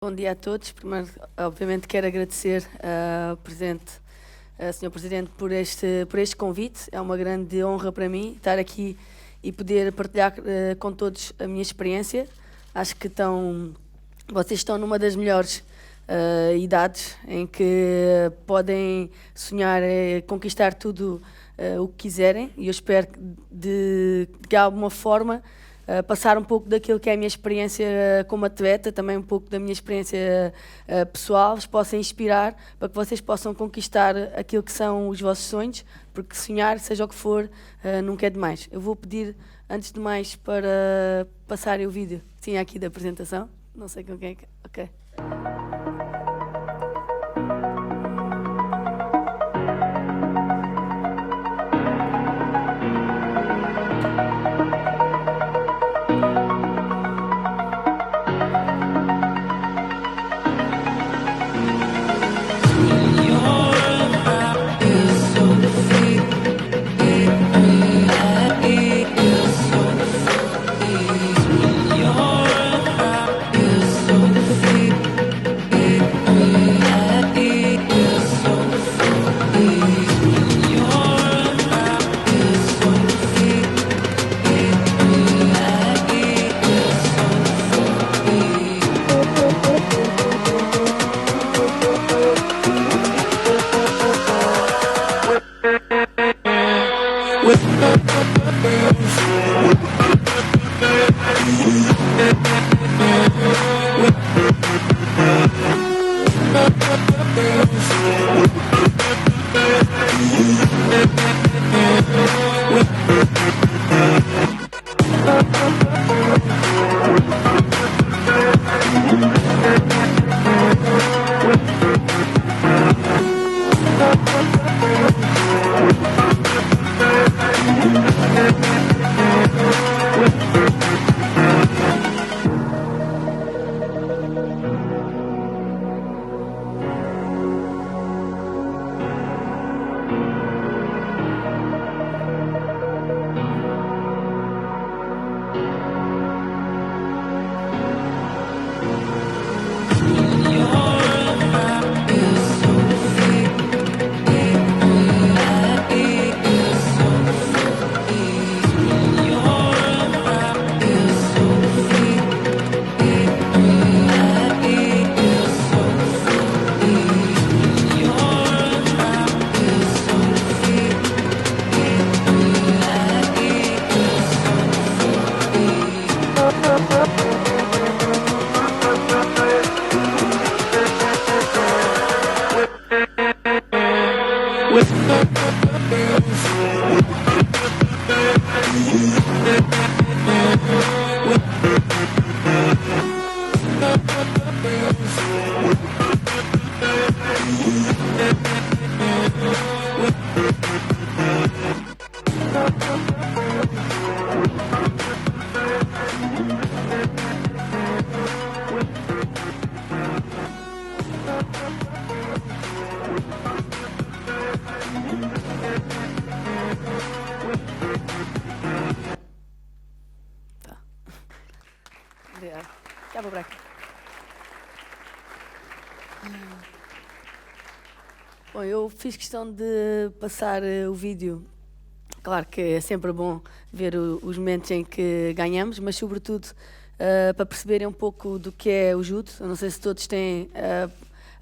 Bom dia a todos. Primeiro, obviamente, quero agradecer ao Sr. Presidente, por este convite. É uma grande honra para mim estar aqui e poder partilhar com todos a minha experiência. Acho que vocês estão numa das melhores idades em que podem sonhar, conquistar tudo o que quiserem, e eu espero de alguma forma passar um pouco daquilo que é a minha experiência como atleta, também um pouco da minha experiência pessoal, vos possa inspirar para que vocês possam conquistar aquilo que são os vossos sonhos, porque sonhar, seja o que for, nunca é demais. Eu vou pedir, antes de mais, para passarem o vídeo que tinha aqui da apresentação. Não sei com quem é que... Ok. Já vou para aqui. Bom, eu fiz questão de passar o vídeo. Claro que é sempre bom ver os momentos em que ganhamos, mas sobretudo para perceberem um pouco do que é o judo. Eu não sei se todos têm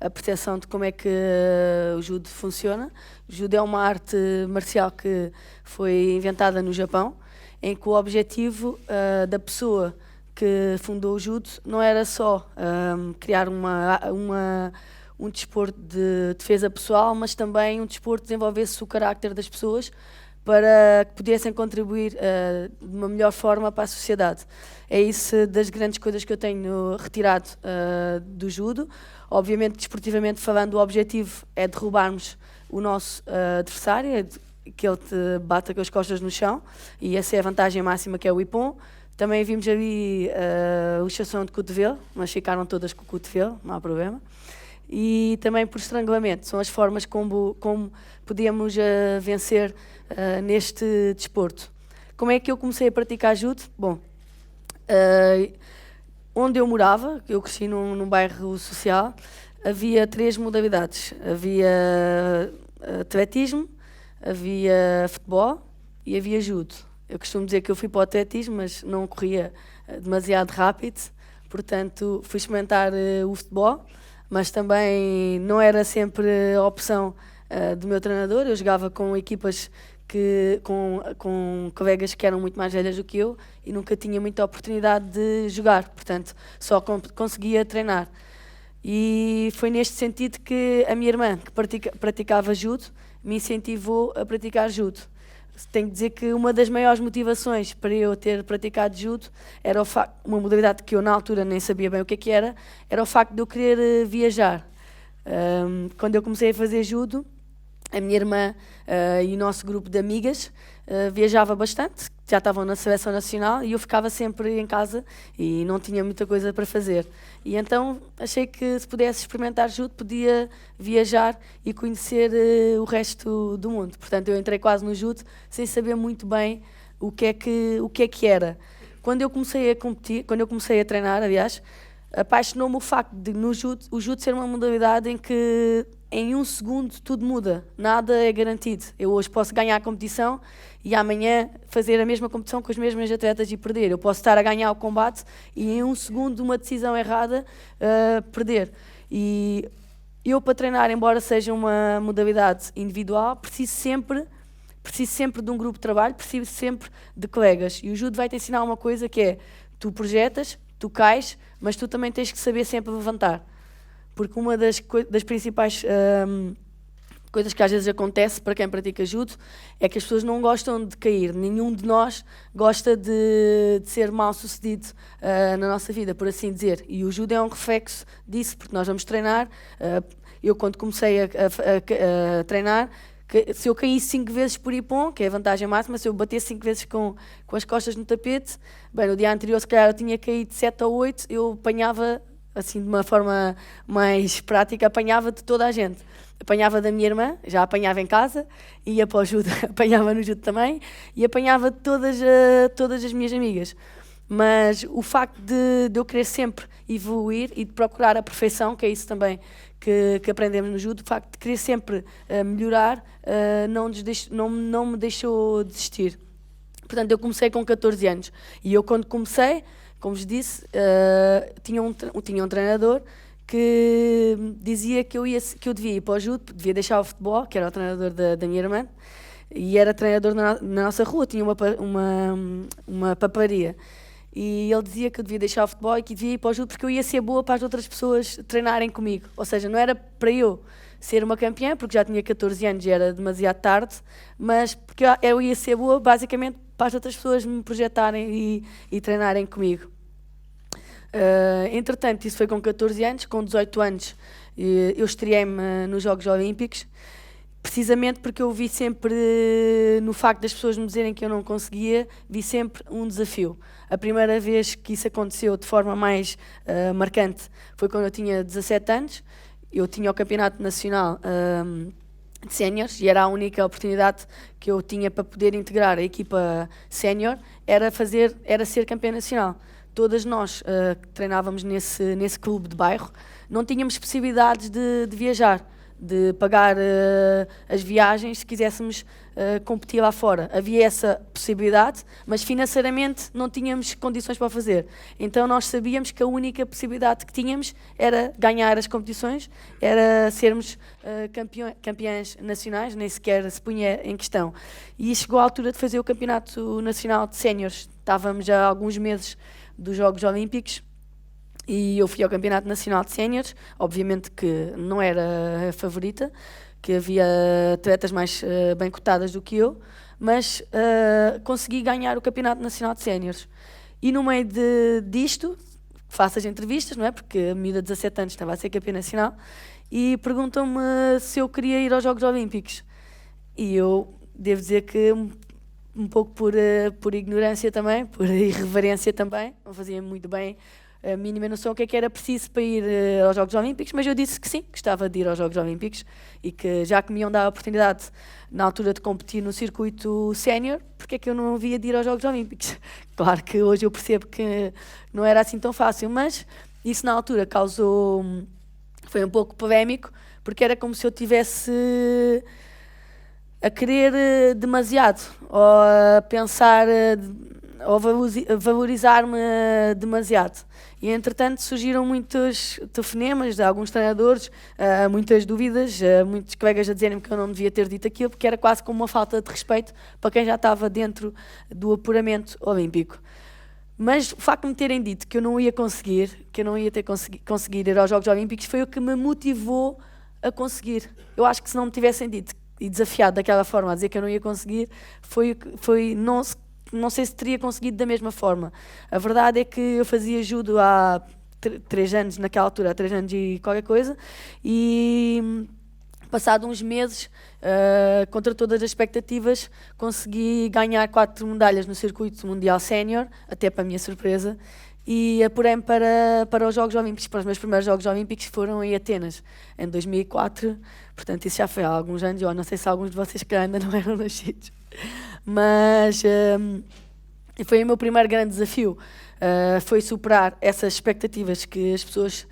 a percepção de como é que o judo funciona. O judo é uma arte marcial que foi inventada no Japão, em que o objetivo da pessoa que fundou o judo não era só criar um desporto de defesa pessoal, mas também um desporto que desenvolvesse o carácter das pessoas para que pudessem contribuir de uma melhor forma para a sociedade. É isso das grandes coisas que eu tenho retirado do judo. Obviamente, desportivamente falando, o objetivo é derrubarmos o nosso adversário, que ele te bata com as costas no chão, e essa é a vantagem máxima, que é o ippon. Também vimos ali o chasson de cotovelo, mas ficaram todas com o cotovelo, não há problema. E também por estrangulamento, são as formas como podemos vencer neste desporto. Como é que eu comecei a praticar judo? Bom, onde eu morava, eu cresci num bairro social, havia 3 modalidades. Havia atletismo, havia futebol e havia judo. Eu costumo dizer que eu fui para o atletismo, mas não corria demasiado rápido, portanto fui experimentar o futebol, mas também não era sempre a opção do meu treinador. Eu jogava com equipas com colegas que eram muito mais velhas do que eu e nunca tinha muita oportunidade de jogar, portanto só conseguia treinar. E foi neste sentido que a minha irmã, que praticava judo, me incentivou a praticar judo. Tenho que dizer que uma das maiores motivações para eu ter praticado judo era uma modalidade que eu na altura nem sabia bem o que era o facto de eu querer viajar. Quando eu comecei a fazer judo, a minha irmã e o nosso grupo de amigas viajava bastante, já estavam na seleção nacional e eu ficava sempre em casa e não tinha muita coisa para fazer. E então achei que se pudesse experimentar judo, podia viajar e conhecer o resto do mundo. Portanto, eu entrei quase no judo sem saber muito bem o que é que era. Quando eu comecei a competir, quando eu comecei a treinar, aliás, apaixonou-me o facto de o judo ser uma modalidade em que em 1 segundo tudo muda, nada é garantido. Eu hoje posso ganhar a competição e amanhã fazer a mesma competição com os mesmos atletas e perder. Eu posso estar a ganhar o combate e em 1 segundo uma decisão errada perder. E eu, para treinar, embora seja uma modalidade individual, preciso sempre de um grupo de trabalho, preciso sempre de colegas. E o judo vai te ensinar uma coisa que é, tu projetas, tu cais, mas tu também tens que saber sempre levantar. Porque uma das principais coisas que às vezes acontece para quem pratica judo é que as pessoas não gostam de cair. Nenhum de nós gosta de ser mal sucedido na nossa vida, por assim dizer. E o judo é um reflexo disso, porque nós vamos treinar. Eu, quando comecei a treinar, se eu caísse 5 vezes por ipom, que é a vantagem máxima, se eu batesse 5 vezes com as costas no tapete, bem, no dia anterior, se calhar eu tinha caído 7 ou 8, eu apanhava, assim, de uma forma mais prática, apanhava de toda a gente. Apanhava da minha irmã, já apanhava em casa, ia para o judo, apanhava no judo também, e apanhava de todas as minhas amigas. Mas o facto de eu querer sempre evoluir e de procurar a perfeição, que é isso também que aprendemos no judo, o facto de querer sempre melhorar, não me deixou desistir. Portanto, eu comecei com 14 anos. E eu, quando comecei, como vos disse, tinha um treinador que dizia que eu devia ir para o judo, devia deixar o futebol, que era o treinador da minha irmã, e era treinador na nossa rua, tinha uma paparia. E ele dizia que eu devia deixar o futebol e que devia ir para o judo porque eu ia ser boa para as outras pessoas treinarem comigo. Ou seja, não era para eu ser uma campeã, porque já tinha 14 anos e era demasiado tarde, mas porque eu ia ser boa basicamente para as outras pessoas me projetarem e treinarem comigo. Entretanto, isso foi com 14 anos, com 18 anos eu estreiei-me nos Jogos Olímpicos, precisamente porque eu vi sempre, no facto das pessoas me dizerem que eu não conseguia, vi sempre um desafio. A primeira vez que isso aconteceu de forma mais marcante foi quando eu tinha 17 anos, eu tinha o Campeonato Nacional de Séniores e era a única oportunidade que eu tinha para poder integrar a equipa sénior, era ser campeã nacional. Todas nós que treinávamos nesse clube de bairro não tínhamos possibilidades de viajar, de pagar as viagens se quiséssemos competir lá fora. Havia essa possibilidade, mas financeiramente não tínhamos condições para o fazer. Então nós sabíamos que a única possibilidade que tínhamos era ganhar as competições, era sermos campeãs nacionais, nem sequer se punha em questão. E chegou a altura de fazer o Campeonato Nacional de Séniores. Estávamos já há alguns meses dos Jogos Olímpicos e eu fui ao Campeonato Nacional de Séniores, obviamente que não era a favorita, que havia atletas mais bem cotadas do que eu, mas consegui ganhar o Campeonato Nacional de Séniores. E no meio disto, faço as entrevistas, não é? Porque a miúda de 17 anos estava a ser campeã nacional, e perguntam-me se eu queria ir aos Jogos Olímpicos. E eu devo dizer que um pouco por ignorância também, por irreverência também, não fazia muito bem a mínima noção o que era preciso para ir aos Jogos Olímpicos, mas eu disse que sim, que gostava de ir aos Jogos Olímpicos e que já que me iam dar a oportunidade na altura de competir no circuito sénior, porque é que eu não havia de ir aos Jogos Olímpicos? Claro que hoje eu percebo que não era assim tão fácil, mas isso na altura foi um pouco polémico, porque era como se eu tivesse a querer demasiado, ou a pensar, ou valorizar-me demasiado. E, entretanto, surgiram muitos telefonemas de alguns treinadores, muitas dúvidas, muitos colegas a dizerem que eu não devia ter dito aquilo, porque era quase como uma falta de respeito para quem já estava dentro do apuramento olímpico. Mas o facto de me terem dito que eu não ia conseguir, que eu não ia ter conseguir ir aos Jogos Olímpicos, foi o que me motivou a conseguir. Eu acho que se não me tivessem dito e desafiado daquela forma a dizer que eu não ia conseguir, não sei se teria conseguido da mesma forma. A verdade é que eu fazia judo há 3 anos, naquela altura, há 3 anos e qualquer coisa, e passado uns meses, contra todas as expectativas, consegui ganhar 4 medalhas no circuito mundial sénior, até para a minha surpresa, e apurei-me para os Jogos Olímpicos, para os meus primeiros Jogos Olímpicos, que foram em Atenas, em 2004, portanto isso já foi há alguns anos, eu não sei se alguns de vocês que ainda não eram nascidos, mas foi o meu primeiro grande desafio, foi superar essas expectativas que as pessoas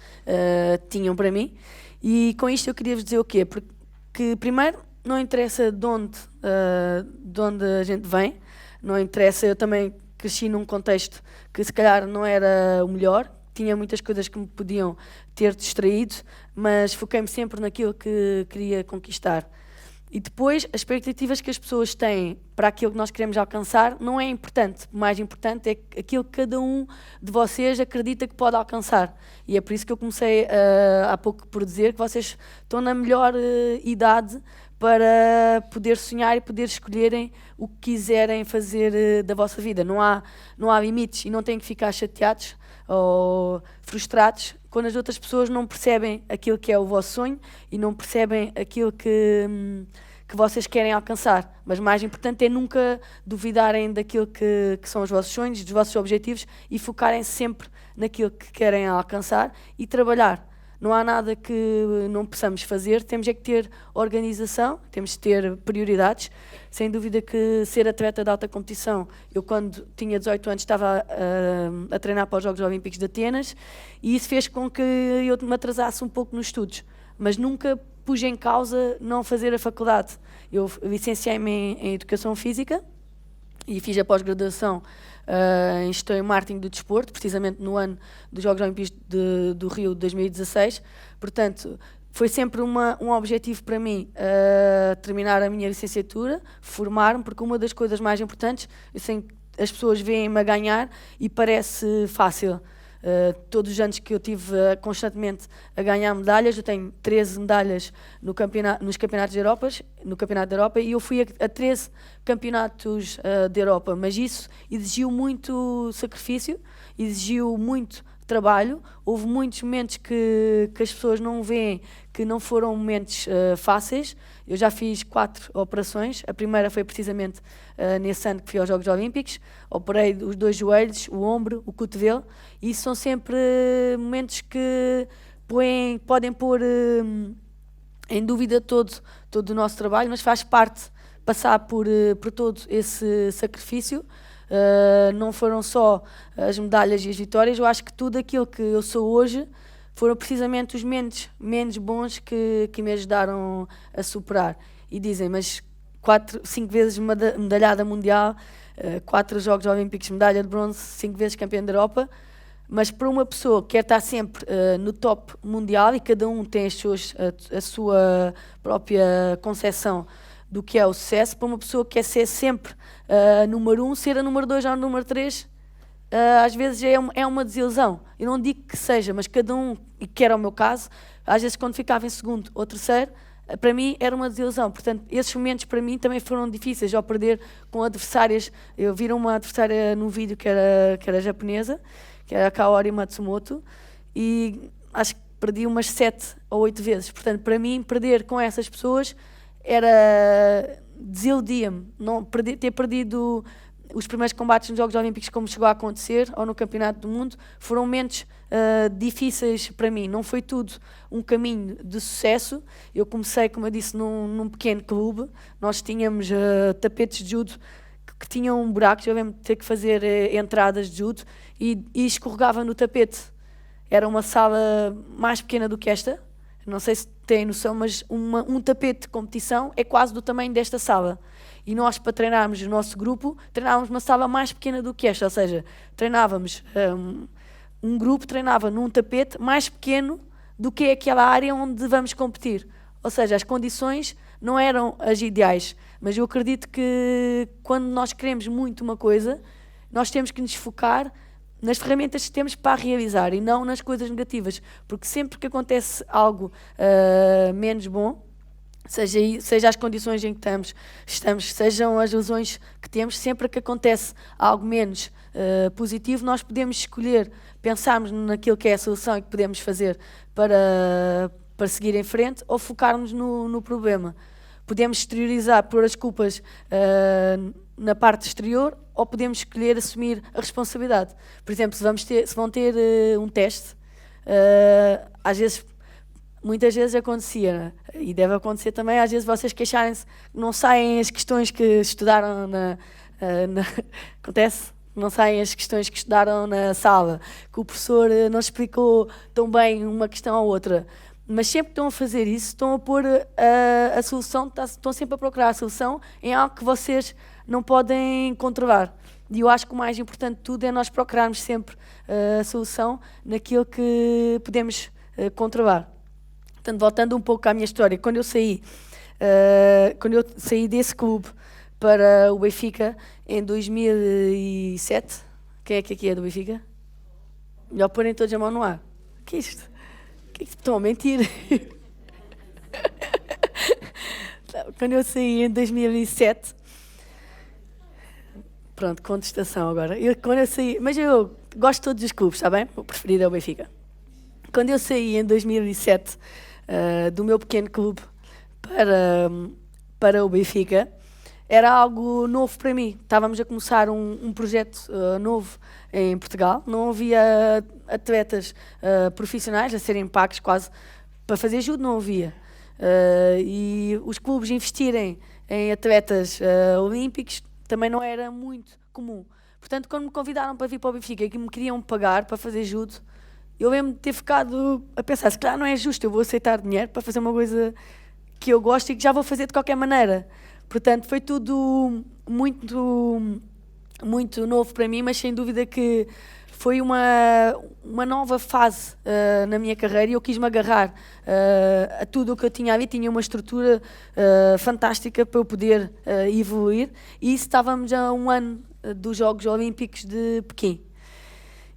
tinham para mim, e com isto eu queria vos dizer o quê? Porque primeiro, não interessa de onde a gente vem, não interessa, eu também cresci num contexto que se calhar não era o melhor, tinha muitas coisas que me podiam ter distraído, mas foquei-me sempre naquilo que queria conquistar. E depois, as expectativas que as pessoas têm para aquilo que nós queremos alcançar não é importante. O mais importante é aquilo que cada um de vocês acredita que pode alcançar. E é por isso que eu comecei há pouco por dizer que vocês estão na melhor idade para poder sonhar e poder escolherem o que quiserem fazer da vossa vida. Não há limites e não têm que ficar chateados ou frustrados quando as outras pessoas não percebem aquilo que é o vosso sonho e não percebem aquilo que vocês querem alcançar. Mas mais importante é nunca duvidarem daquilo que são os vossos sonhos, dos vossos objetivos e focarem sempre naquilo que querem alcançar e trabalhar. Não há nada que não possamos fazer, temos é que ter organização, temos de ter prioridades. Sem dúvida que ser atleta de alta competição, eu quando tinha 18 anos estava a treinar para os Jogos Olímpicos de Atenas e isso fez com que eu me atrasasse um pouco nos estudos, mas nunca pus em causa não fazer a faculdade. Eu licenciei-me em Educação Física e fiz a pós-graduação em Gestão e Marketing do Desporto, precisamente no ano dos Jogos Olímpicos do Rio de 2016. Portanto, foi sempre um objetivo para mim terminar a minha licenciatura, formar-me, porque uma das coisas mais importantes, eu sei que as pessoas veem-me a ganhar e parece fácil. Todos os anos que eu tive constantemente a ganhar medalhas, eu tenho 13 medalhas nos campeonatos no Campeonato da Europa, e eu fui a 13 campeonatos da Europa, mas isso exigiu muito sacrifício, exigiu muito trabalho, houve muitos momentos que as pessoas não veem, que não foram momentos fáceis. Eu já fiz 4 operações, a primeira foi precisamente nesse ano que fui aos Jogos Olímpicos, operei os 2 joelhos, o ombro, o cotovelo, e isso são sempre momentos que podem pôr em dúvida todo o nosso trabalho, mas faz parte passar por todo esse sacrifício. Não foram só as medalhas e as vitórias, eu acho que tudo aquilo que eu sou hoje foram precisamente os menos bons que me ajudaram a superar. E dizem, mas 5 vezes medalhada mundial, 4 Jogos Olímpicos, medalha de bronze, 5 vezes campeã da Europa, mas para uma pessoa que quer estar sempre no top mundial, e cada um tem a sua própria concepção do que é o sucesso, para uma pessoa que quer ser sempre número 1, ser a número 2 ou a número 3, às vezes é uma desilusão. Eu não digo que seja, mas cada um, e que era o meu caso, às vezes quando ficava em segundo ou terceiro, para mim era uma desilusão. Portanto, esses momentos para mim também foram difíceis, ao perder com adversárias. Eu vi uma adversária no vídeo que era japonesa, que era a Kaori Matsumoto, e acho que perdi umas 7 ou 8 vezes. Portanto, para mim, perder com essas pessoas desiludia-me. Ter perdido os primeiros combates nos Jogos Olímpicos, como chegou a acontecer, ou no Campeonato do Mundo, foram momentos difíceis para mim. Não foi tudo um caminho de sucesso. Eu comecei, como eu disse, num pequeno clube. Nós tínhamos tapetes de judo que tinham buracos. Eu lembro de ter que fazer entradas de judo e escorregava no tapete. Era uma sala mais pequena do que esta. Não sei se têm noção, mas um tapete de competição é quase do tamanho desta sala. E nós, para treinarmos o nosso grupo, treinávamos numa sala mais pequena do que esta. Ou seja, treinávamos, um grupo treinava num tapete mais pequeno do que aquela área onde vamos competir. Ou seja, as condições não eram as ideais. Mas eu acredito que quando nós queremos muito uma coisa, nós temos que nos focar nas ferramentas que temos para realizar e não nas coisas negativas, porque sempre que acontece algo menos bom, seja as condições em que estamos, sejam as lesões que temos, sempre que acontece algo menos positivo, nós podemos escolher, pensarmos naquilo que é a solução e que podemos fazer para seguir em frente, ou focarmos no problema. Podemos exteriorizar, pôr as culpas na parte exterior, ou podemos escolher assumir a responsabilidade. Por exemplo, se vão ter um teste, muitas vezes acontecia, e deve acontecer também, às vezes vocês queixarem-se, não saem as questões que estudaram acontece? Não saem as questões que estudaram na sala, que o professor não explicou tão bem uma questão ou outra. Mas sempre que estão a fazer isso, estão a pôr a solução, estão sempre a procurar a solução em algo que vocês não podem controlar. E eu acho que o mais importante de tudo é nós procurarmos sempre a solução naquilo que podemos controlar. Portanto, voltando um pouco à minha história, quando eu saí desse clube para o Benfica em 2007, quem é que aqui é do Benfica? Melhor porem todos a mão no ar. O que é isto? Estão a mentir. Quando eu saí em 2007, pronto, contestação agora. Quando eu saí, mas eu gosto de todos os clubes, está bem? O preferido é o Benfica. Quando eu saí em 2007 do meu pequeno clube para o Benfica, era algo novo para mim. Estávamos a começar um projeto novo em Portugal. Não havia atletas profissionais a serem pagos quase para fazer judo, não havia. E os clubes investirem em atletas olímpicos também não era muito comum. Portanto, quando me convidaram para vir para o Benfica e que me queriam pagar para fazer judo, eu lembro de ter ficado a pensar, se calhar não é justo, eu vou aceitar dinheiro para fazer uma coisa que eu gosto e que já vou fazer de qualquer maneira. Portanto, foi tudo muito, muito novo para mim, mas sem dúvida que foi uma nova fase na minha carreira e eu quis me agarrar a tudo o que eu tinha ali. Tinha uma estrutura fantástica para eu poder evoluir, e isso estávamos a um ano dos Jogos Olímpicos de Pequim.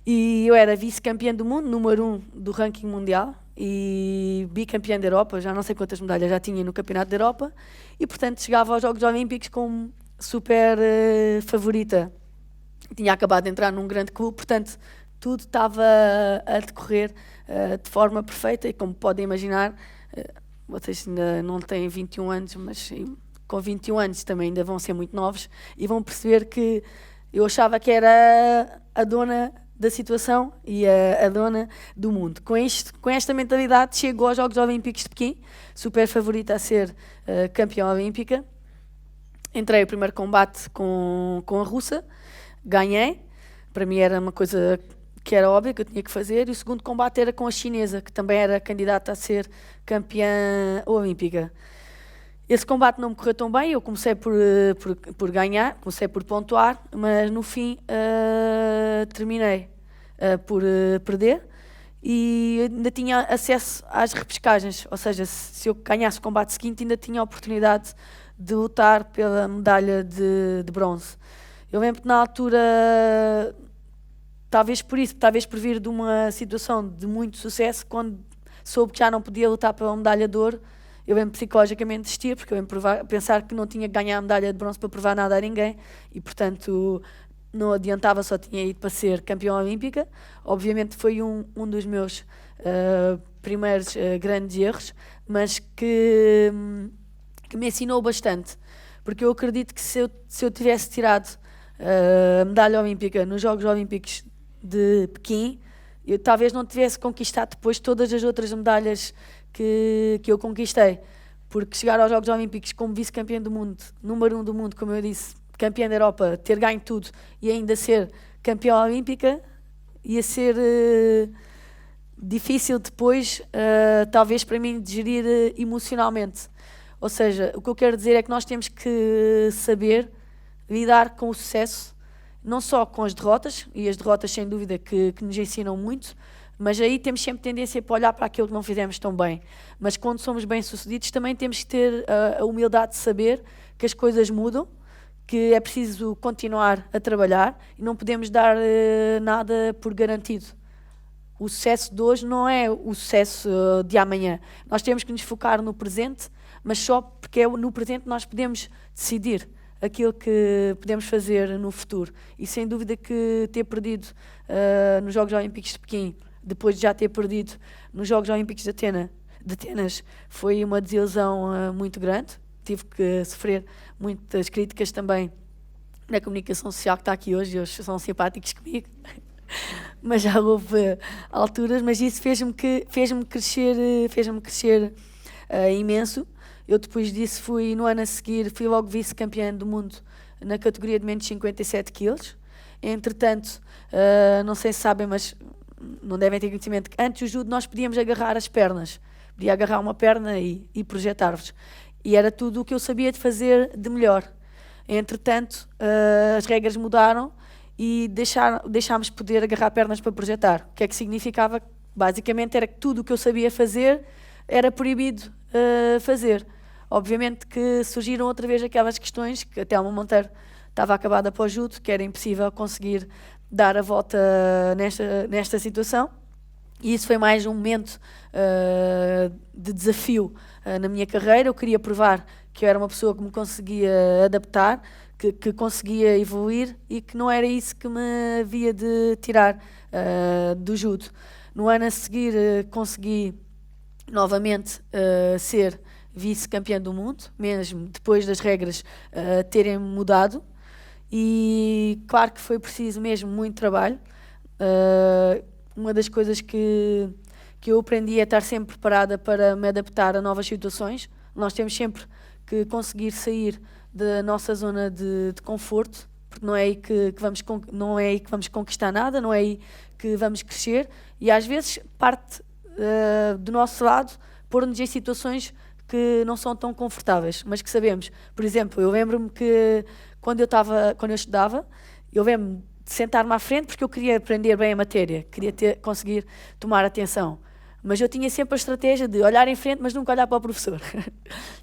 E eu era vice-campeã do mundo, número 1 do ranking mundial, e bicampeã da Europa, já não sei quantas medalhas já tinha no Campeonato da Europa, e portanto chegava aos Jogos Olímpicos como super favorita. Tinha acabado de entrar num grande clube, portanto tudo estava a decorrer de forma perfeita, e como podem imaginar, vocês ainda não têm 21 anos, mas com 21 anos também ainda vão ser muito novos, e vão perceber que eu achava que era a dona da situação e a dona do mundo. Com esta mentalidade, chego aos Jogos Olímpicos de Pequim, super favorita a ser campeã olímpica. Entrei o primeiro combate com a russa, ganhei. Para mim era uma coisa que era óbvia que eu tinha que fazer. E o segundo combate era com a chinesa, que também era candidata a ser campeã olímpica. Esse combate não me correu tão bem, eu comecei por ganhar, comecei por pontuar, mas no fim terminei por perder, e ainda tinha acesso às repescagens, ou seja, se eu ganhasse o combate seguinte ainda tinha a oportunidade de lutar pela medalha de bronze. Eu lembro que na altura, talvez por isso, talvez por vir de uma situação de muito sucesso, quando soube que já não podia lutar pela medalha de ouro, eu lembro psicologicamente desistir, porque eu lembro pensar que não tinha que ganhar a medalha de bronze para provar nada a ninguém, e portanto não adiantava, só tinha ido para ser campeã olímpica. Obviamente foi um dos meus primeiros grandes erros, mas que me ensinou bastante, porque eu acredito que se eu tivesse tirado a medalha olímpica nos Jogos Olímpicos de Pequim, eu talvez não tivesse conquistado depois todas as outras medalhas que eu conquistei. Porque chegar aos Jogos Olímpicos como vice-campeã do mundo, número 1 do mundo, como eu disse, campeã da Europa, ter ganho tudo e ainda ser campeã olímpica, ia ser difícil depois, talvez para mim, de gerir emocionalmente. Ou seja, o que eu quero dizer é que nós temos que saber lidar com o sucesso, não só com as derrotas, e as derrotas sem dúvida que nos ensinam muito, mas aí temos sempre tendência para olhar para aquilo que não fizemos tão bem. Mas quando somos bem-sucedidos também temos que ter a humildade de saber que as coisas mudam, que é preciso continuar a trabalhar e não podemos dar nada por garantido. O sucesso de hoje não é o sucesso de amanhã. Nós temos que nos focar no presente, mas só porque é no presente nós podemos decidir aquilo que podemos fazer no futuro. E sem dúvida que ter perdido nos Jogos Olímpicos de Pequim, depois de já ter perdido nos Jogos Olímpicos de Atenas, foi uma desilusão muito grande. Tive que sofrer muitas críticas também na comunicação social que está aqui hoje, eles são simpáticos comigo. Mas já houve alturas, mas isso fez-me crescer imenso. Eu depois disso no ano a seguir, fui logo vice-campeã do mundo na categoria de menos de 57 quilos. Entretanto, não sei se sabem, mas não devem ter conhecimento, que antes do judo nós podíamos agarrar as pernas. Podia agarrar uma perna e projetar-vos. E era tudo o que eu sabia de fazer de melhor. Entretanto, as regras mudaram e deixámos poder agarrar pernas para projetar. O que é que significava? Basicamente era que tudo o que eu sabia fazer era proibido fazer. Obviamente que surgiram outra vez aquelas questões que a Telma Monteiro estava acabada para o judo, que era impossível conseguir dar a volta nesta situação. E isso foi mais um momento de desafio na minha carreira. Eu queria provar que eu era uma pessoa que me conseguia adaptar, que conseguia evoluir e que não era isso que me havia de tirar do judo. No ano a seguir consegui novamente ser vice-campeã do mundo, mesmo depois das regras terem mudado. E claro que foi preciso mesmo muito trabalho. Uma das coisas que eu aprendi é estar sempre preparada para me adaptar a novas situações. Nós temos sempre que conseguir sair da nossa zona de conforto, porque não é aí que vamos conquistar nada, não é aí que vamos crescer. E às vezes parte do nosso lado pôr-nos em situações que não são tão confortáveis, mas que sabemos. Por exemplo, eu lembro-me que quando eu estudava, eu lembro-me de sentar-me à frente porque eu queria aprender bem a matéria, queria conseguir tomar atenção. Mas eu tinha sempre a estratégia de olhar em frente, mas nunca olhar para o professor.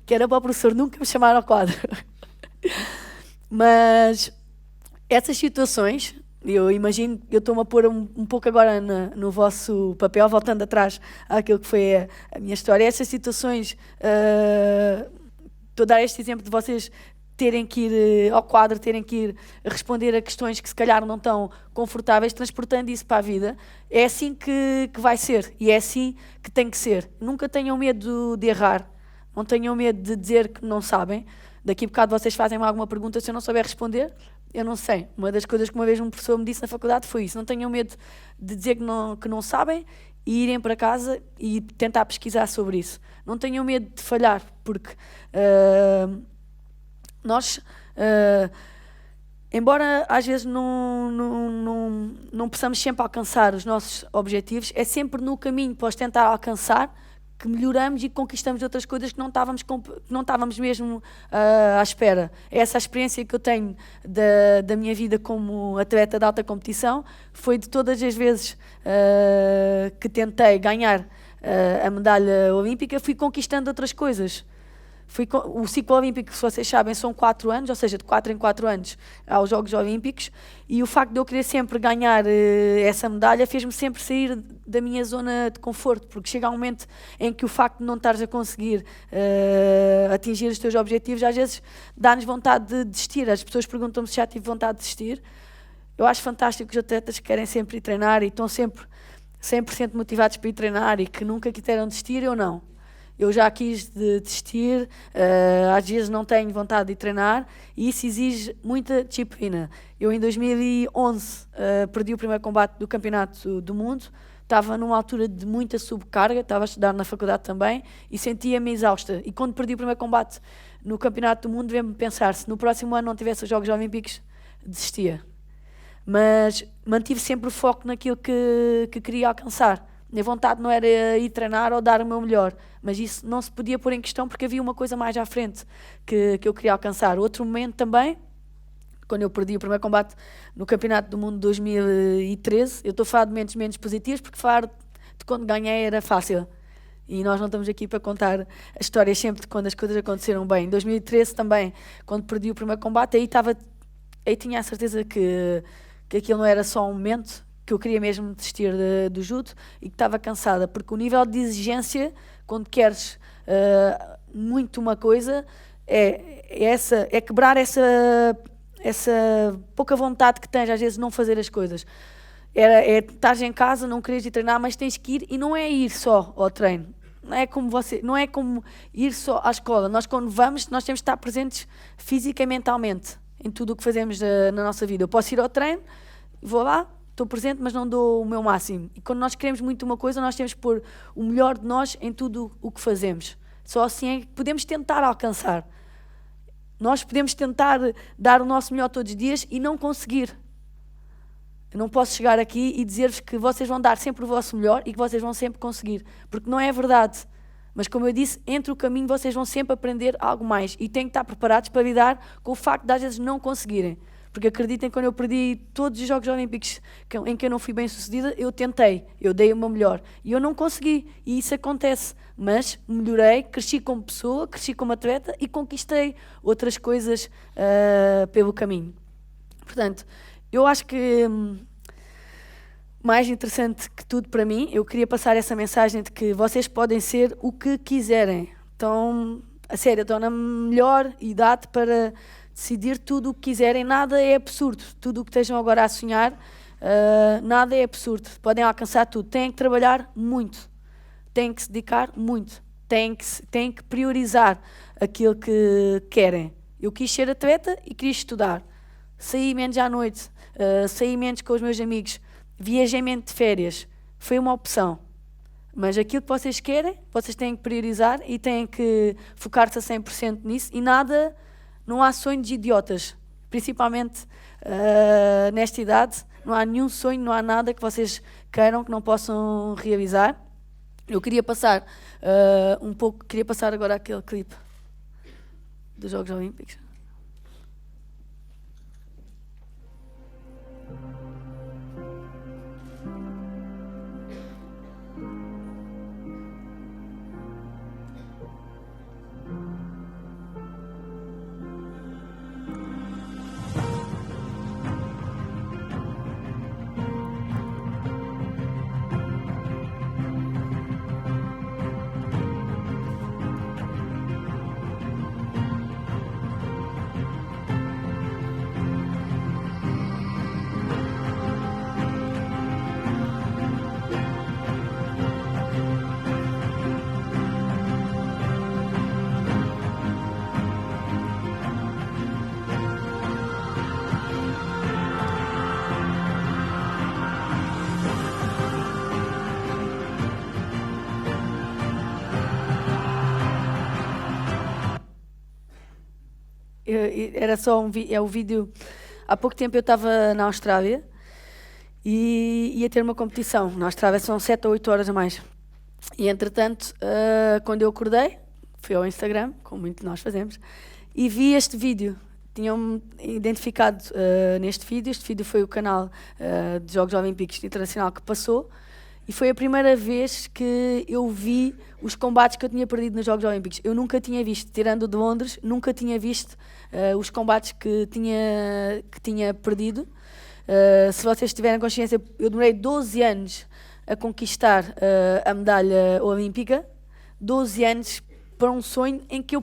Que era para o professor nunca me chamar ao quadro. Mas essas situações, eu imagino, eu estou-me a pôr um pouco agora no vosso papel, voltando atrás àquilo que foi a minha história. Essas situações, estou a dar este exemplo de vocês terem que ir ao quadro, terem que ir responder a questões que se calhar não estão confortáveis, transportando isso para a vida. É assim que vai ser e é assim que tem que ser. Nunca tenham medo de errar, não tenham medo de dizer que não sabem. Daqui a bocado vocês fazem-me alguma pergunta, se eu não souber responder, eu não sei. Uma das coisas que uma vez um professor me disse na faculdade foi isso: não tenham medo de dizer que não sabem e irem para casa e tentar pesquisar sobre isso. Não tenham medo de falhar, porque nós, embora às vezes não possamos sempre alcançar os nossos objetivos, é sempre no caminho para os tentar alcançar que melhoramos e conquistamos outras coisas que não estávamos mesmo à espera. Essa experiência que eu tenho da minha vida como atleta de alta competição foi de todas as vezes que tentei ganhar a medalha olímpica, fui conquistando outras coisas. O ciclo olímpico, se vocês sabem, são 4 anos, ou seja, de 4 em 4 anos aos Jogos Olímpicos, e o facto de eu querer sempre ganhar essa medalha fez-me sempre sair da minha zona de conforto, porque chega um momento em que o facto de não estares a conseguir atingir os teus objetivos, às vezes dá-nos vontade de desistir. As pessoas perguntam-me se já tive vontade de desistir. Eu acho fantástico que os atletas que querem sempre ir treinar e estão sempre 100% motivados para ir treinar e que nunca quiseram desistir, eu não. Eu já quis desistir, às vezes não tenho vontade de treinar e isso exige muita disciplina. Eu em 2011 perdi o primeiro combate do Campeonato do Mundo, estava numa altura de muita subcarga, estava a estudar na faculdade também e sentia-me exausta. E quando perdi o primeiro combate no Campeonato do Mundo, veio-me pensar, se no próximo ano não tivesse os Jogos Olímpicos, desistia. Mas mantive sempre o foco naquilo que queria alcançar. Minha vontade não era ir treinar ou dar o meu melhor, mas isso não se podia pôr em questão porque havia uma coisa mais à frente que eu queria alcançar. Outro momento também, quando eu perdi o primeiro combate no Campeonato do Mundo de 2013, eu estou a falar de momentos menos positivos porque falar de quando ganhei era fácil. E nós não estamos aqui para contar as histórias sempre de quando as coisas aconteceram bem. Em 2013 também, quando perdi o primeiro combate, aí tinha a certeza que aquilo não era só um momento, que eu queria mesmo desistir do judo e que estava cansada, porque o nível de exigência, quando queres muito uma coisa, é quebrar essa pouca vontade que tens, às vezes, de não fazer as coisas. Estás em casa, não queres ir treinar, mas tens que ir, e não é ir só ao treino. Não é como ir só à escola. Nós, quando vamos, nós temos de estar presentes física e mentalmente em tudo o que fazemos na nossa vida. Eu posso ir ao treino, vou lá, estou presente, mas não dou o meu máximo. E quando nós queremos muito uma coisa, nós temos que pôr o melhor de nós em tudo o que fazemos. Só assim é que podemos tentar alcançar. Nós podemos tentar dar o nosso melhor todos os dias e não conseguir. Eu não posso chegar aqui e dizer-vos que vocês vão dar sempre o vosso melhor e que vocês vão sempre conseguir, porque não é verdade. Mas como eu disse, entre o caminho vocês vão sempre aprender algo mais e têm que estar preparados para lidar com o facto de às vezes não conseguirem. Porque acreditem, quando eu perdi todos os Jogos Olímpicos em que eu não fui bem sucedida, eu tentei, eu dei o meu melhor e eu não consegui, e isso acontece. Mas melhorei, cresci como pessoa, cresci como atleta e conquistei outras coisas pelo caminho. Portanto, eu acho que mais interessante que tudo para mim, eu queria passar essa mensagem de que vocês podem ser o que quiserem. Então, a sério, estão na melhor idade para decidir tudo o que quiserem. Nada é absurdo. Tudo o que estejam agora a sonhar, nada é absurdo. Podem alcançar tudo. Têm que trabalhar muito. Têm que se dedicar muito. Têm que priorizar aquilo que querem. Eu quis ser atleta e queria estudar. Saí menos à noite, saí menos com os meus amigos, viajei menos de férias. Foi uma opção. Mas aquilo que vocês querem, vocês têm que priorizar e têm que focar-se a 100% nisso. E não há sonhos idiotas. Principalmente nesta idade, não há nenhum sonho, não há nada que vocês queiram que não possam realizar. Eu queria passar queria passar agora aquele clipe dos Jogos Olímpicos. Era só o vídeo. Há pouco tempo eu estava na Austrália e ia ter uma competição. Na Austrália são 7 ou 8 horas a mais. E entretanto, quando eu acordei, fui ao Instagram, como muitos de nós fazemos, e vi este vídeo. Tinham-me identificado neste vídeo. Este vídeo foi o canal de Jogos Olímpicos Internacional que passou. E foi a primeira vez que eu vi os combates que eu tinha perdido nos Jogos Olímpicos. Eu nunca tinha visto, tirando de Londres, nunca tinha visto os combates que tinha perdido. Se vocês tiverem consciência, eu demorei 12 anos a conquistar a medalha olímpica. 12 anos para um sonho em que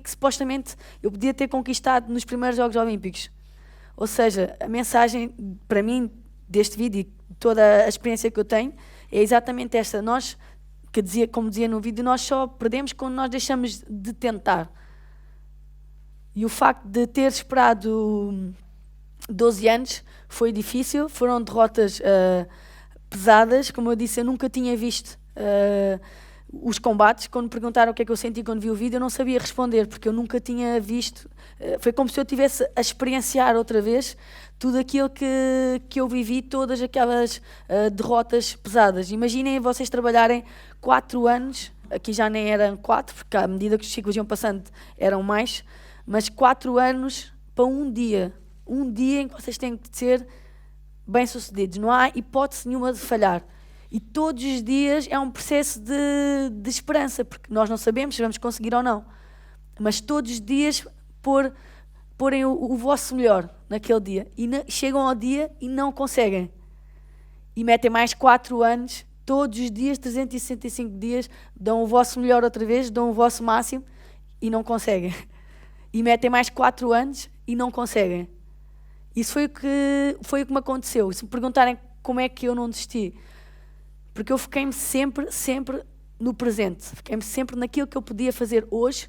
supostamente eu podia ter conquistado nos primeiros Jogos Olímpicos. Ou seja, a mensagem para mim deste vídeo e toda a experiência que eu tenho é exatamente esta. Nós Porque como dizia no vídeo, nós só perdemos quando nós deixamos de tentar. E o facto de ter esperado 12 anos foi difícil, foram derrotas pesadas. Como eu disse, eu nunca tinha visto os combates. Quando me perguntaram o que é que eu senti quando vi o vídeo, eu não sabia responder, porque eu nunca tinha visto. Foi como se eu estivesse a experienciar outra vez tudo aquilo que eu vivi, todas aquelas derrotas pesadas. Imaginem vocês trabalharem 4 anos, aqui já nem eram 4, porque à medida que os ciclos iam passando eram mais, mas 4 anos para um dia em que vocês têm que ser bem-sucedidos. Não há hipótese nenhuma de falhar. E todos os dias é um processo de esperança, porque nós não sabemos se vamos conseguir ou não. Mas todos os dias porem o vosso melhor naquele dia. E chegam ao dia e não conseguem. E metem mais 4 anos, todos os dias, 365 dias, dão o vosso melhor outra vez, dão o vosso máximo e não conseguem. E metem mais 4 anos e não conseguem. Isso foi o que me aconteceu. Se me perguntarem como é que eu não desisti, porque eu fiquei-me sempre no presente. Fiquei-me sempre naquilo que eu podia fazer hoje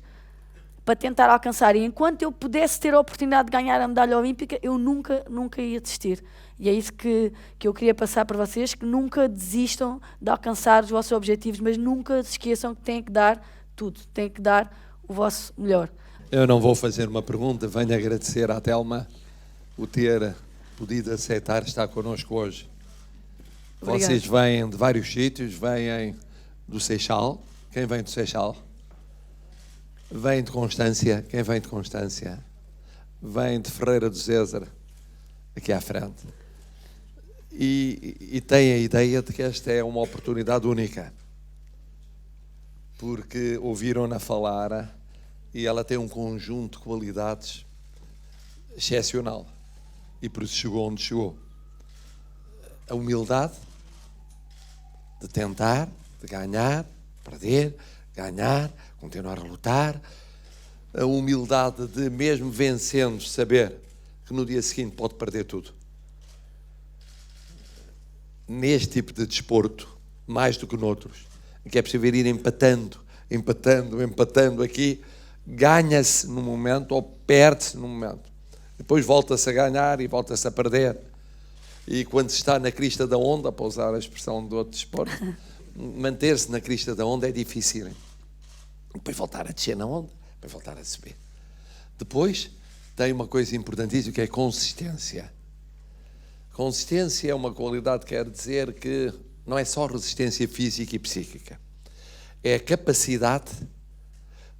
para tentar alcançar. E enquanto eu pudesse ter a oportunidade de ganhar a medalha olímpica, eu nunca ia desistir. E é isso que eu queria passar para vocês, que nunca desistam de alcançar os vossos objetivos, mas nunca se esqueçam que têm que dar tudo, têm que dar o vosso melhor. Eu não vou fazer uma pergunta, venho agradecer à Telma o ter podido aceitar estar connosco hoje. Obrigada. Vocês vêm de vários sítios, vêm do Seixal. Quem vem do Seixal? Vem de Constância. Quem vem de Constância? Vem de Ferreira do Zézer, aqui à frente. E tem a ideia de que esta é uma oportunidade única, porque ouviram-na falar e ela tem um conjunto de qualidades excepcional e por isso chegou onde chegou. A humildade de tentar, de ganhar, perder, ganhar, continuar a lutar. A humildade de, mesmo vencendo, saber que no dia seguinte pode perder tudo. Neste tipo de desporto, mais do que noutros, em que é preciso ir empatando aqui, ganha-se num momento ou perde-se num momento. Depois volta-se a ganhar e volta-se a perder. E quando se está na crista da onda, para usar a expressão de outro desporto, manter-se na crista da onda é difícil. Depois voltar a descer na onda, depois voltar a subir. Depois tem uma coisa importantíssima que é consistência. Consistência é uma qualidade que quer dizer que não é só resistência física e psíquica. É a capacidade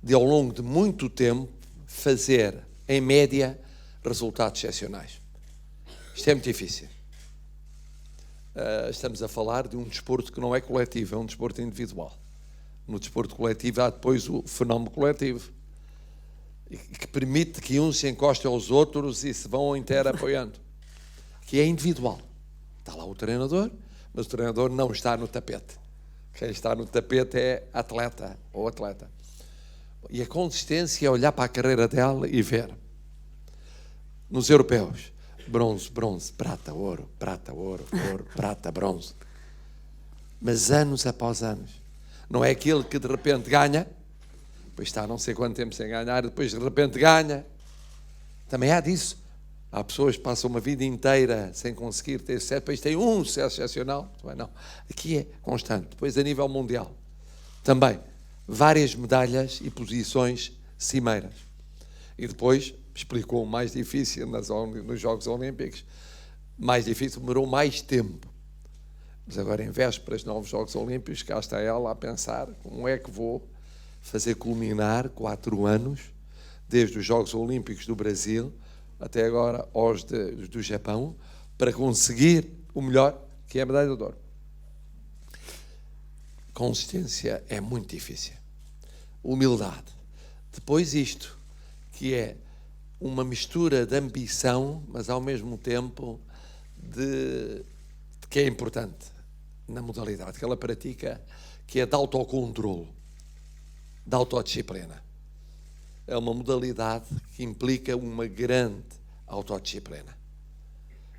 de, ao longo de muito tempo, fazer, em média, resultados excepcionais. Isto é muito difícil. Estamos a falar de um desporto que não é coletivo, é um desporto individual. No desporto coletivo há depois o fenómeno coletivo, que permite que uns se encostem aos outros e se vão inteiro apoiando. Que é individual. Está lá o treinador, mas o treinador não está no tapete. Quem está no tapete é atleta ou atleta. E a consistência é olhar para a carreira dela e ver. Nos europeus, bronze, prata, ouro, prata, bronze. Mas anos após anos. Não é aquele que de repente ganha, depois está não sei quanto tempo sem ganhar, depois de repente ganha. Também há disso. Há pessoas que passam uma vida inteira sem conseguir ter sucesso, depois têm um sucesso excepcional. Não. Aqui é constante. Depois, a nível mundial, também várias medalhas e posições cimeiras. E depois, explicou o mais difícil nos Jogos Olímpicos, mais difícil, demorou mais tempo. Mas agora, em vésperas de novos Jogos Olímpicos, cá está ela a pensar como é que vou fazer culminar 4 anos, desde os Jogos Olímpicos do Brasil até agora aos do Japão, para conseguir o melhor, que é a medalha de ouro. Consistência é muito difícil. Humildade. Depois isto, que é uma mistura de ambição, mas ao mesmo tempo que é importante na modalidade que ela pratica, que é de autocontrolo, de autodisciplina. É uma modalidade que implica uma grande autodisciplina.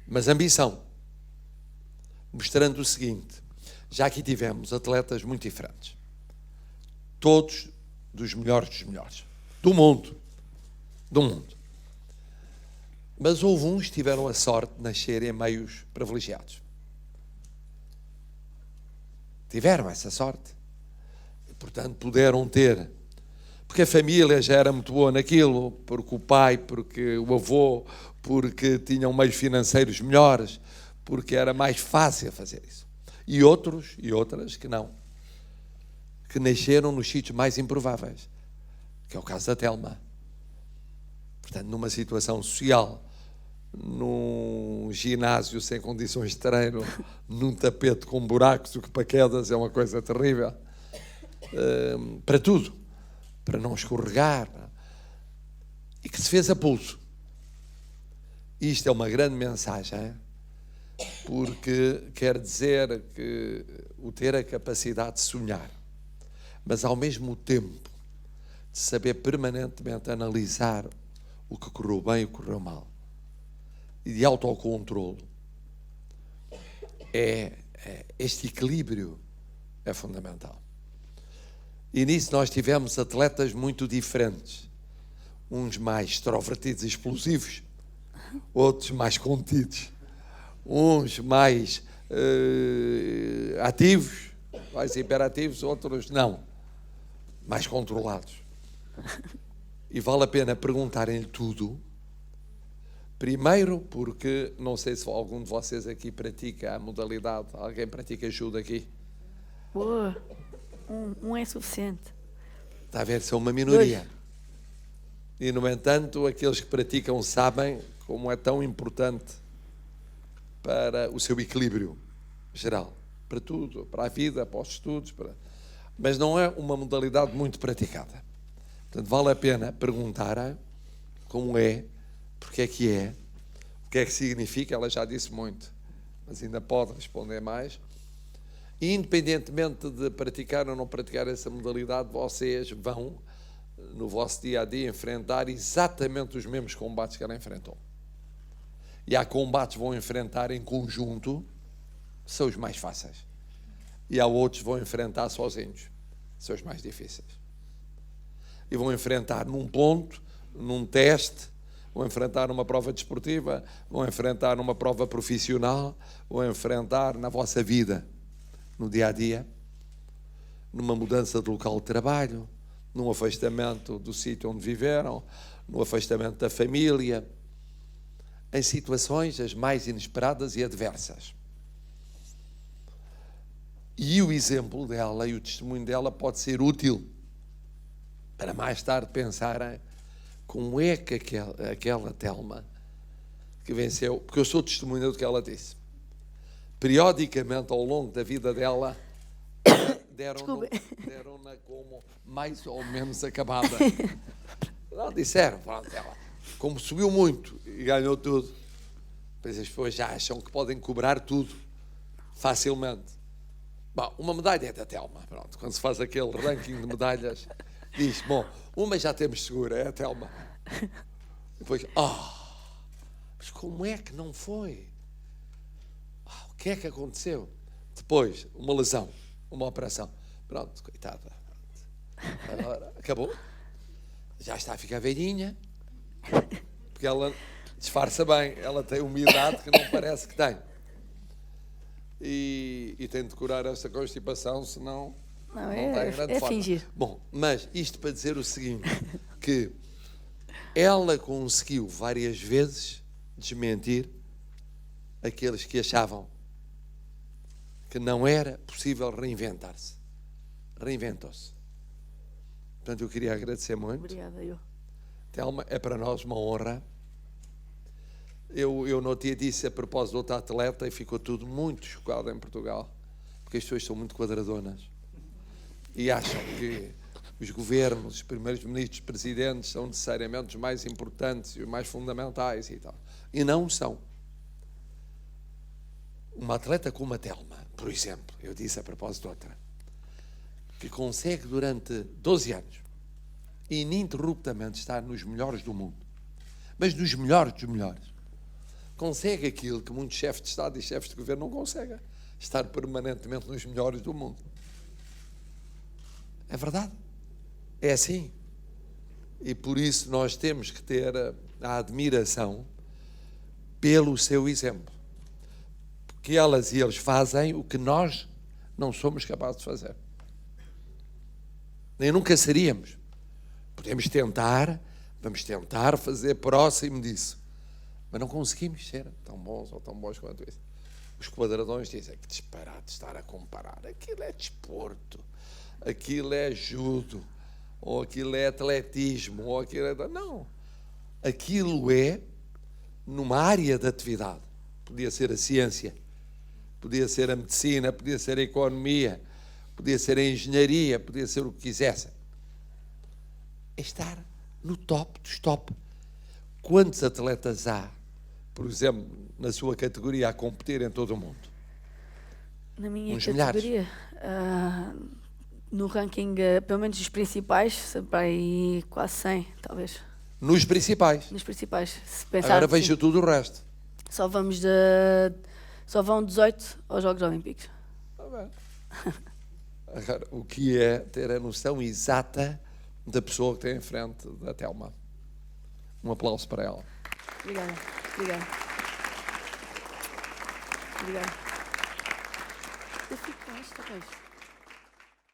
Mas ambição, mostrando o seguinte: já aqui tivemos atletas muito diferentes. Todos dos melhores, do mundo. Mas houve uns que tiveram a sorte de nascer em meios privilegiados. Tiveram essa sorte. E, portanto, puderam ter. Porque a família já era muito boa naquilo, porque o pai, porque o avô, porque tinham meios financeiros melhores, porque era mais fácil fazer isso. E outros e outras que não. Que nasceram nos sítios mais improváveis, que é o caso da Telma. Portanto, numa situação social, num ginásio sem condições de treino, num tapete com buracos, o que para quedas é uma coisa terrível, para tudo, para não escorregar, e que se fez a pulso. Isto é uma grande mensagem, porque quer dizer que o ter a capacidade de sonhar, mas ao mesmo tempo de saber permanentemente analisar o que correu bem e o que correu mal, e de autocontrolo, este equilíbrio é fundamental. E nisso nós tivemos atletas muito diferentes, uns mais extrovertidos e explosivos, outros mais contidos, uns mais ativos, mais hiperativos, outros não, mais controlados. E vale a pena perguntarem-lhe tudo. Primeiro, porque não sei se algum de vocês aqui pratica a modalidade. Alguém pratica judo aqui? Boa. Um é suficiente. Está a ver, são uma minoria. E, no entanto, aqueles que praticam sabem como é tão importante para o seu equilíbrio geral. Para tudo, para a vida, para os estudos. Mas não é uma modalidade muito praticada. Portanto, vale a pena perguntar como é, porque é, o que é que significa. Ela já disse muito, mas ainda pode responder mais. E, independentemente de praticar ou não praticar essa modalidade, vocês vão, no vosso dia-a-dia, enfrentar exatamente os mesmos combates que ela enfrentou. E há combates que vão enfrentar em conjunto, são os mais fáceis. E há outros que vão enfrentar sozinhos, são os mais difíceis. E vão enfrentar num ponto, num teste, vão enfrentar numa prova desportiva, vão enfrentar numa prova profissional, vão enfrentar na vossa vida, no dia-a-dia, numa mudança de local de trabalho, num afastamento do sítio onde viveram, no afastamento da família, em situações as mais inesperadas e adversas. E o exemplo dela e o testemunho dela pode ser útil para mais tarde pensarem como é que aquela Telma que venceu, porque eu sou testemunha do que ela disse. Periodicamente, ao longo da vida dela, deram-na como mais ou menos acabada. Não disseram, pronto, ela, como subiu muito e ganhou tudo, depois as pessoas já acham que podem cobrar tudo facilmente. Bom, uma medalha é da Telma, pronto, quando se faz aquele ranking de medalhas, diz, bom, uma já temos segura, é a Telma. Depois, mas como é que não foi? O que é que aconteceu? Depois, uma lesão, uma operação. Pronto, coitada. Pronto. Agora, acabou. Já está a ficar velhinha, porque ela disfarça bem, ela tem uma idade que não parece que tem. E tem de curar esta constipação, senão não tem grande forma. Fingir. Bom, mas isto para dizer o seguinte, que ela conseguiu várias vezes desmentir aqueles que achavam que não era possível reinventar-se. Reinventou-se. Portanto, eu queria agradecer muito. Obrigada, eu. Telma, é para nós uma honra. Eu no outro dia disse a propósito de outra atleta e ficou tudo muito chocado em Portugal, porque as pessoas são muito quadradonas e acham que os governos, os primeiros ministros, os presidentes são necessariamente os mais importantes e os mais fundamentais e tal. E não são. Uma atleta como a Telma, por exemplo, eu disse a propósito de outra, que consegue durante 12 anos ininterruptamente estar nos melhores do mundo, mas nos melhores dos melhores, consegue aquilo que muitos chefes de Estado e chefes de governo não conseguem, estar permanentemente nos melhores do mundo. É verdade. É assim. E por isso nós temos que ter a admiração pelo seu exemplo. Porque elas e eles fazem o que nós não somos capazes de fazer. Nem nunca seríamos. Podemos tentar, vamos tentar fazer próximo disso. Mas não conseguimos ser tão bons ou tão bons quanto isso. Os quadradões dizem que disparate estar a comparar. Aquilo é desporto, aquilo é judo, ou aquilo é atletismo, ou aquilo é... Não. Aquilo é numa área de atividade. Podia ser a ciência, podia ser a medicina, podia ser a economia, podia ser a engenharia, podia ser o que quisessem. É estar no top dos top. Quantos atletas há, por exemplo, na sua categoria, a competir em todo o mundo? Na minha Uns categoria, no ranking, pelo menos os principais, sempre aí quase 100, talvez. Nos principais. Nos principais, se pensar. Agora Sim. vejo tudo o resto. Só vão 18 aos Jogos Olímpicos. Está bem. Agora, o que é ter a noção exata da pessoa que tem em frente da Telma. Um aplauso para ela. Obrigada. Obrigada. Obrigada. Eu fico com isto, talvez.